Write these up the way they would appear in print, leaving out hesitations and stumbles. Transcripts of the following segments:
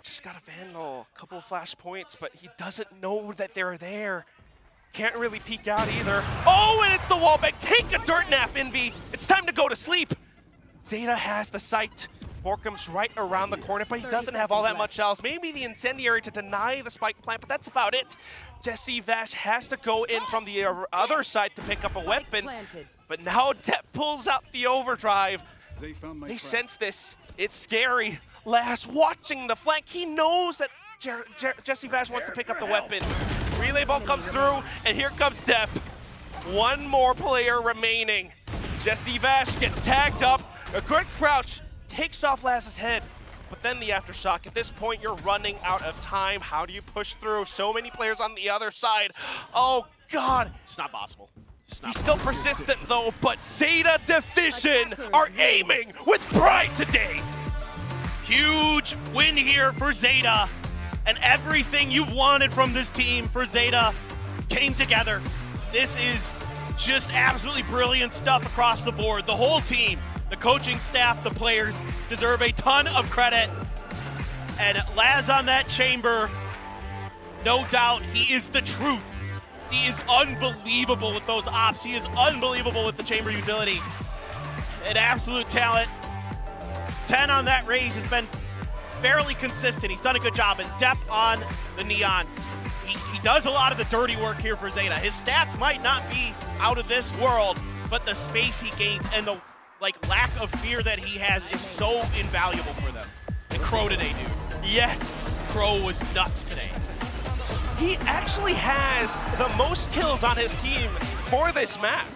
just got a Vandal, a couple of flash points, but he doesn't know that they're there. Can't really peek out either. Oh, and it's the wallbang. Take a dirt nap, Envy. It's time to go to sleep. ZETA has the sight. Borkum's right around the corner, but he doesn't have all that much else. Maybe the incendiary to deny the spike plant, but that's about it. Jesse Vash has to go in from the other side to pick up a weapon. But now Depp pulls out the overdrive. They sense this. It's scary. Laz watching the flank. He knows that Jesse Vash wants to pick up the weapon. Relay ball comes through, and here comes Depp. One more player remaining. Jesse Vash gets tagged up. A good crouch takes off Laz's head. But then the aftershock. At this point, you're running out of time. How do you push through? So many players on the other side. Oh, God. It's not possible. He's still persistent, though, but ZETA Division are aiming with pride today. Huge win here for ZETA. And everything you've wanted from this team for ZETA came together. This is just absolutely brilliant stuff across the board. The whole team, the coaching staff, the players deserve a ton of credit. And Laz on that chamber, no doubt, he is the truth. He is unbelievable with those ops. He is unbelievable with the chamber utility. An absolute talent. 10 on that raise has been fairly consistent. He's done a good job. And Depp on the Neon. He does a lot of the dirty work here for ZETA. His stats might not be out of this world, but the space he gains and the lack of fear that he has is so invaluable for them. And Crow today, dude. Yes. Crow was nuts today. He actually has the most kills on his team for this map.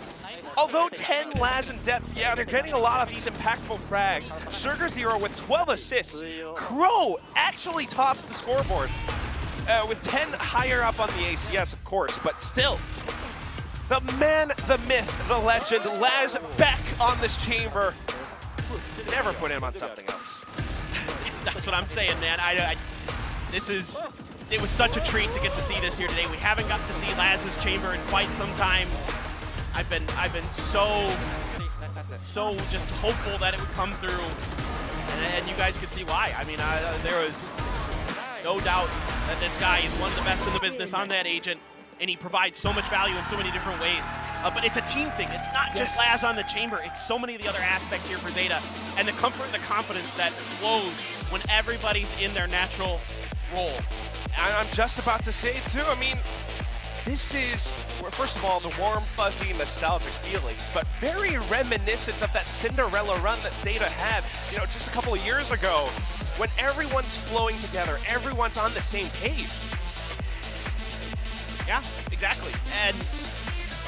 Although 10 Laz and Depp, yeah, they're getting a lot of these impactful frags. Sugar Zero with 12 assists. Crow actually tops the scoreboard with 10 higher up on the ACS, of course, but still. The man, the myth, the legend, Laz back on this chamber. Never put him on something else. That's what I'm saying, man. It was such a treat to get to see this here today. We haven't got to see Laz's chamber in quite some time. I've been so just hopeful that it would come through, and you guys could see why. I mean, there was no doubt that this guy is one of the best in the business on that agent, and he provides so much value in so many different ways. But it's a team thing. It's not just Laz on the chamber. It's so many of the other aspects here for ZETA, and the comfort and the confidence that flows when everybody's in their natural role. I'm just about to say, too, I mean, this is, first of all, the warm, fuzzy, nostalgic feelings, but very reminiscent of that Cinderella run that ZETA had, you know, just a couple of years ago, when everyone's flowing together, everyone's on the same page. Yeah, exactly. And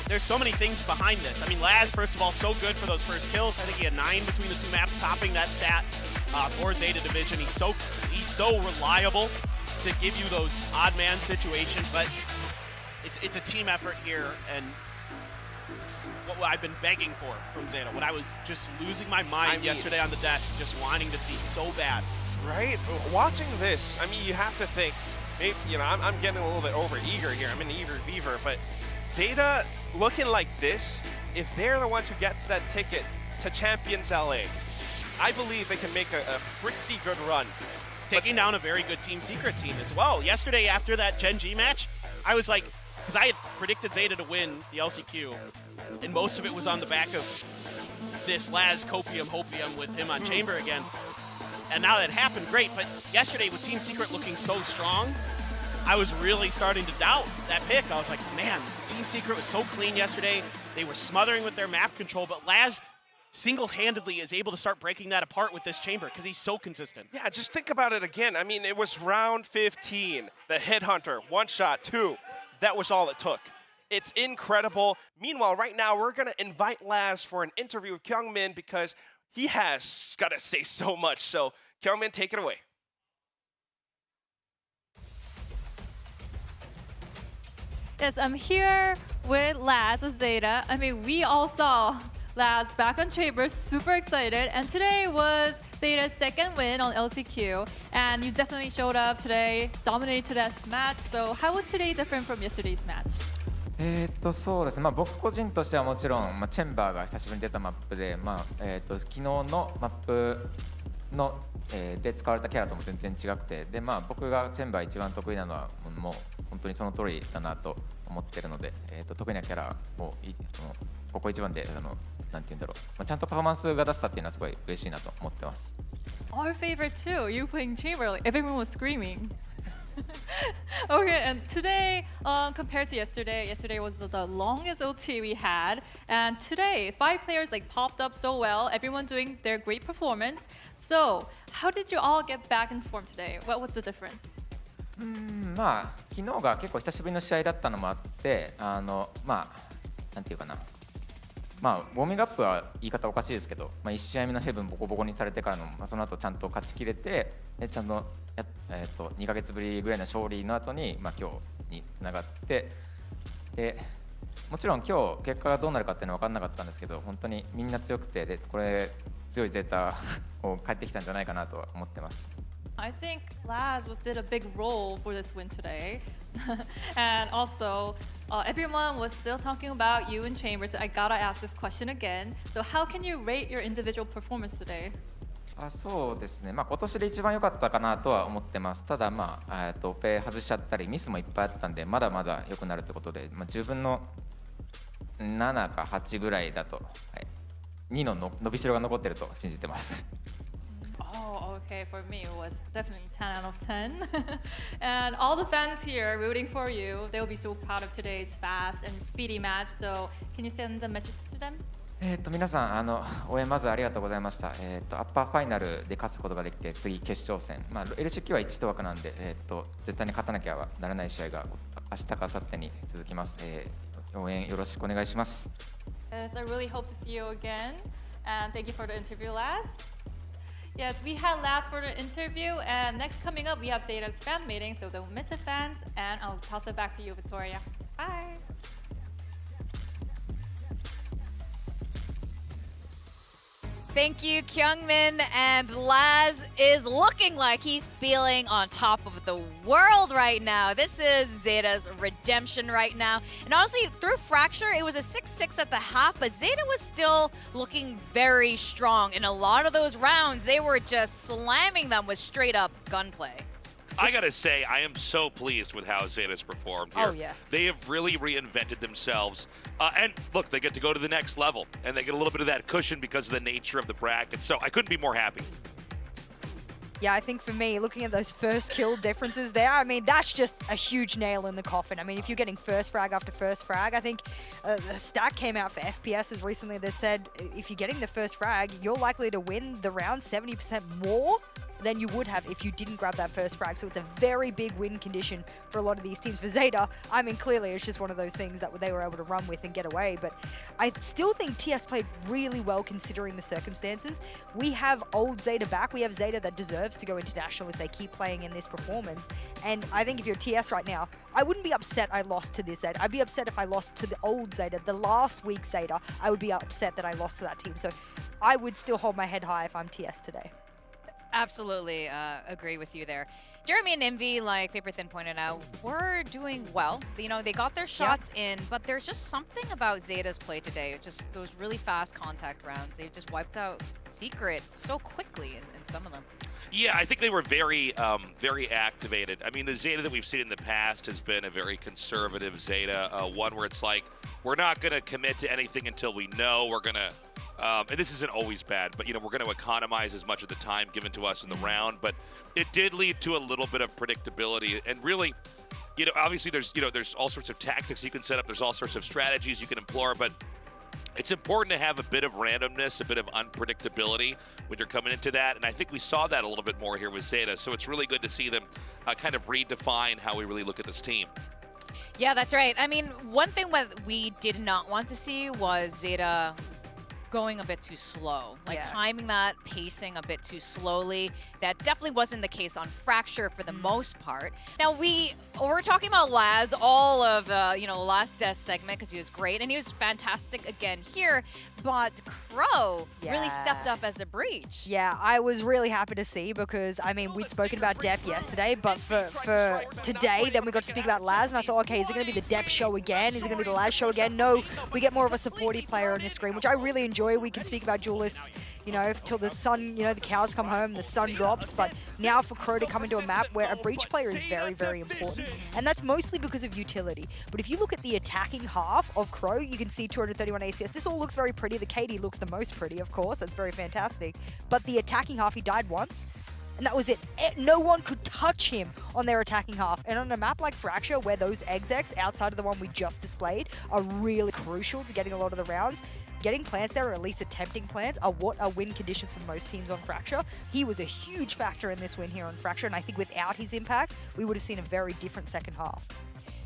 there's so many things behind this. I mean, Laz, first of all, so good for those first kills. I think he had 9 between the two maps, topping that stat for ZETA Division. He's so reliable to give you those odd man situations, but it's a team effort here, and it's what I've been begging for from ZETA. When I was just losing my mind yesterday on the desk, just wanting to see so bad. Right? Watching this, I mean, you have to think, maybe, you know, I'm getting a little bit over-eager here. I'm an eager beaver, but ZETA looking like this, if they're the ones who gets that ticket to Champions LA, I believe they can make a pretty good run. Taking down a very good Team Secret team as well. Yesterday, after that Gen G match, I was like, because I had predicted ZETA to win the LCQ, and most of it was on the back of this Laz Hopium with him on chamber again. And now that happened, great, but yesterday with Team Secret looking so strong, I was really starting to doubt that pick. I was like, man, Team Secret was so clean yesterday. They were smothering with their map control, but Laz single-handedly is able to start breaking that apart with this chamber because he's so consistent. Yeah, just think about it again. I mean, it was round 15. The Headhunter, 1 shot, 2. That was all it took. It's incredible. Meanwhile, right now, we're going to invite Laz for an interview with Kyungmin because he has got to say so much. So, Kyungmin, take it away. Yes, I'm here with Laz of ZETA. I mean, we all saw Laz back on Chamber, super excited. And today was ZETA's second win on LCQ. And you definitely showed up today, dominated today's match. So how was today different from yesterday's match? そうですね、僕個人としてはもちろん、チェンバーが久しぶりに出たマップで、昨日のマップの、で使われたキャラとも全然違くて、で僕がチェンバー一番得意なのはもう本当にその通りだなと思ってるので、得意なキャラをここ一番でなんて言うんだろう、ちゃんとパフォーマンスが出せたっていうのはすごい嬉しいなと思ってます。Our favorite too. You playing Chamber, like everyone was screaming. Okay, and today, compared to yesterday was the longest OT we had, and today 5 players like popped up so well. Everyone doing their great performance. So, how did you all get back in form today? What was the difference? 昨日が結構久しぶりの試合だったのもあって、なんていうかな。ウォーミングアップは言い方おかしいですけど、1試合目のヘブンボコボコにされてからの、その後ちゃんと勝ちきれて、ちゃんと2ヶ月ぶりぐらいの勝利の後に、今日につながって、でもちろん今日結果がどうなるかっていうのは分からなかったんですけど、本当にみんな強くて、でこれ強いゼータを帰ってきたんじゃないかなとは思ってます。I think Laz did a big role for this win today. And also, everyone was still talking about you in Chambers. So I gotta ask this question again. So how can you rate your individual performance today? そうですね、今年で一番良かったかなとは思ってます。ただ、オペ外しちゃったり、ミスもいっぱいあったんで、まだまだ良くなるということで、10分の7か8ぐらいだと、2の伸びしろが残ってると信じてます。Oh, okay. For me, it was definitely 10 out of 10. And all the fans here rooting for you, they will be so proud of today's fast and speedy match. So, can you send a message to them? 皆さん応援まずありがとうございました。アッパーファイナルで勝つことができて、次決勝戦。LCQ は1枠なんで、絶対に勝たなきゃならない試合が明日か明後日に続きます。応援よろしくお願いします。Yes, I really hope to see you again. And thank you for the interview, Laz. Yes, we had Laz for the interview, and next coming up, we have ZETA's fan meeting, so don't miss it, fans. And I'll toss it back to you, Victoria. Bye. Thank you, Kyungmin. And Laz is looking like he's feeling on top of the world right now. This is ZETA's redemption right now. And honestly, through Fracture, it was a 6-6 at the half, but ZETA was still looking very strong. In a lot of those rounds, they were just slamming them with straight up gunplay. I gotta say, I am so pleased with how ZETA's performed here. Oh, yeah. They have really reinvented themselves. And look, they get to go to the next level, and they get a little bit of that cushion because of the nature of the bracket. So I couldn't be more happy. Yeah, I think for me, looking at those first kill differences there, I mean, that's just a huge nail in the coffin. I mean, if you're getting first frag after first frag, I think the stat came out for FPS as recently that said if you're getting the first frag, you're likely to win the round 70% more than you would have if you didn't grab that first frag. So it's a very big win condition for a lot of these teams. For ZETA, I mean, clearly it's just one of those things that they were able to run with and get away. But I still think TS played really well considering the circumstances. We have old ZETA back. We have ZETA that deserves to go international if they keep playing in this performance. And I think if you're TS right now, I wouldn't be upset I lost to this ZETA. I'd be upset if I lost to the old ZETA, the last week ZETA. I would be upset that I lost to that team. So I would still hold my head high if I'm TS today. Absolutely agree with you there. Jeremy and Envy, like Paper Thin pointed out, were doing well. You know, they got their shots in, but there's just something about ZETA's play today. It's just those really fast contact rounds. They just wiped out Secret so quickly in some of them. Yeah, I think they were very, very activated. I mean, the ZETA that we've seen in the past has been a very conservative ZETA, one where it's like, we're not going to commit to anything until we know. We're going to, and this isn't always bad, but, you know, we're going to economize as much of the time given to us in the round. But it did lead to a little bit of predictability. And really, you know, obviously there's all sorts of tactics you can set up. There's all sorts of strategies you can employ, but it's important to have a bit of randomness, a bit of unpredictability when you're coming into that. And I think we saw that a little bit more here with ZETA. So it's really good to see them kind of redefine how we really look at this team. Yeah, that's right. I mean, one thing that we did not want to see was ZETA going a bit too slow, like timing that, pacing a bit too slowly. That definitely wasn't the case on Fracture for the most part. Now we're talking about Laz all of you know, the last death segment because he was great and he was fantastic again here, but Crow really stepped up as a breach. Yeah, I was really happy to see because I mean we'd spoken about depth yesterday, but for today then we got to speak about Laz and I thought, okay, is it going to be the depth show again? Is it going to be the Laz show again? No, we get more of a supporty player on the screen, which I really enjoy. enjoy. We can speak about duelists, you know, till the sun, you know, the cows come home, the sun drops. But now for Crow to come into a map where a breach player is very, very important. And that's mostly because of utility. But if you look at the attacking half of Crow, you can see 231 ACS. This all looks very pretty. The KD looks the most pretty, of course. That's very fantastic. But the attacking half, he died once. And that was it. No one could touch him on their attacking half. And on a map like Fracture, where those execs, outside of the one we just displayed, are really crucial to getting a lot of the rounds, getting plants there, or at least attempting plants, are what are win conditions for most teams on Fracture. He was a huge factor in this win here on Fracture, and I think without his impact, we would have seen a very different second half.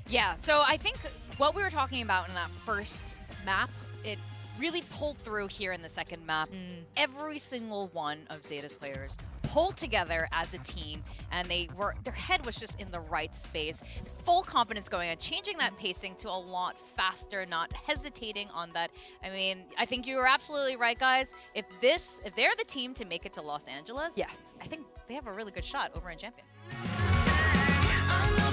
Yeah, so I think what we were talking about in that first map, it really pulled through here in the second map. Every single one of ZETA's players pulled together as a team, and their head was just in the right space. Full confidence going on, changing that pacing to a lot faster, not hesitating on that. I mean, I think you were absolutely right, guys. If they're the team to make it to Los Angeles, yeah, I think they have a really good shot over in Champions. I'm not